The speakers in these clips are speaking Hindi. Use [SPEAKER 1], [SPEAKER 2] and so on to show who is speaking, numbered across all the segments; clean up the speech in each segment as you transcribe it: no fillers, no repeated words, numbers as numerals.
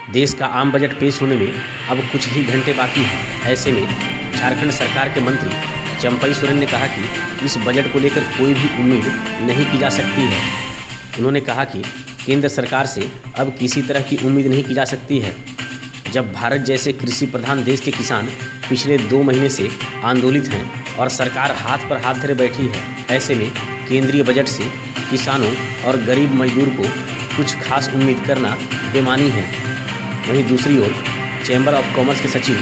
[SPEAKER 1] देश का आम बजट पेश होने में अब कुछ ही घंटे बाकी हैं। ऐसे में झारखंड सरकार के मंत्री चंपई सोरेन ने कहा कि इस बजट को लेकर कोई भी उम्मीद नहीं की जा सकती है। उन्होंने कहा कि केंद्र सरकार से अब किसी तरह की उम्मीद नहीं की जा सकती है। जब भारत जैसे कृषि प्रधान देश के किसान पिछले 2 महीने से आंदोलित हैं और सरकार हाथ पर हाथ धरे बैठी है, ऐसे में केंद्रीय बजट से किसानों और गरीब मजदूर को कुछ खास उम्मीद करना बेमानी है। वहीं दूसरी ओर चैम्बर ऑफ कॉमर्स के सचिव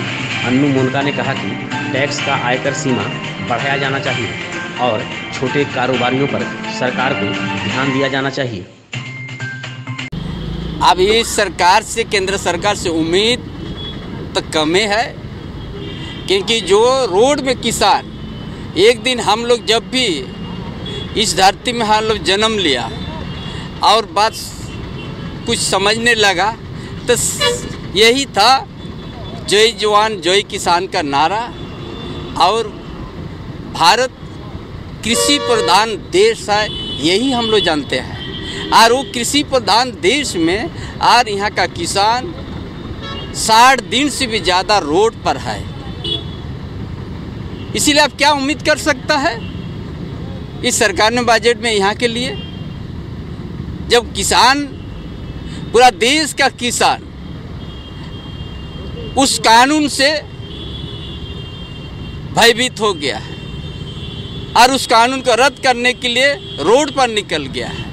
[SPEAKER 1] अन्नू मोनका ने कहा कि टैक्स का आयकर सीमा बढ़ाया जाना चाहिए और छोटे कारोबारियों पर सरकार को ध्यान दिया जाना चाहिए।
[SPEAKER 2] अब इस सरकार से, केंद्र सरकार से उम्मीद तो कम है, क्योंकि जो रोड में किसान, एक दिन हम लोग जब भी इस धरती में हम लोग जन्म लिया और बात कुछ समझने लगा तो यही था जय जवान जय किसान का नारा। और भारत कृषि प्रधान देश है, यही हम लोग जानते हैं। और वो कृषि प्रधान देश में और यहाँ का किसान 60 दिन से भी ज़्यादा रोड पर है। इसीलिए आप क्या उम्मीद कर सकता है इस सरकार ने बजट में यहाँ के लिए, जब किसान, पूरा देश का किसान उस कानून से भयभीत हो गया है और उस कानून को रद्द करने के लिए रोड पर निकल गया है।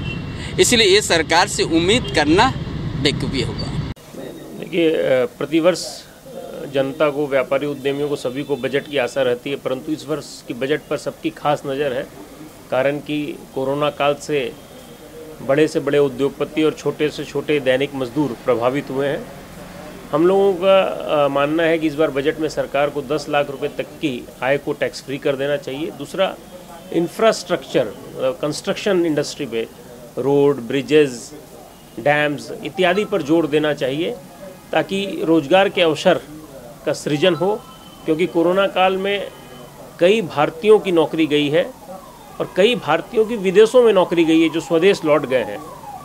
[SPEAKER 2] इसलिए ये सरकार से उम्मीद करना बेवकूफ़ी होगा।
[SPEAKER 3] देखिए, प्रतिवर्ष जनता को, व्यापारी उद्यमियों को, सभी को बजट की आशा रहती है, परंतु इस वर्ष की बजट पर सबकी खास नज़र है। कारण कि कोरोना काल से बड़े से बड़े उद्योगपति और छोटे से छोटे दैनिक मजदूर प्रभावित हुए हैं। हम लोगों का मानना है कि इस बार बजट में सरकार को 10 लाख रुपए तक की आय को टैक्स फ्री कर देना चाहिए। दूसरा, इंफ्रास्ट्रक्चर, कंस्ट्रक्शन इंडस्ट्री पे रोड, ब्रिजेस, डैम्स इत्यादि पर जोर देना चाहिए ताकि रोजगार के अवसर का सृजन हो, क्योंकि कोरोना काल में कई भारतीयों की नौकरी गई है और कई भारतीयों की विदेशों में नौकरी गई है जो स्वदेश लौट गए हैं।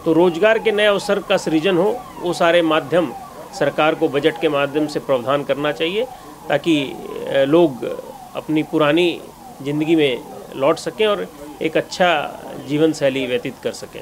[SPEAKER 3] तो रोजगार के नए अवसर का सृजन हो, वो सारे माध्यम सरकार को बजट के माध्यम से प्रावधान करना चाहिए ताकि लोग अपनी पुरानी ज़िंदगी में लौट सकें और एक अच्छा जीवन शैली व्यतीत कर सकें।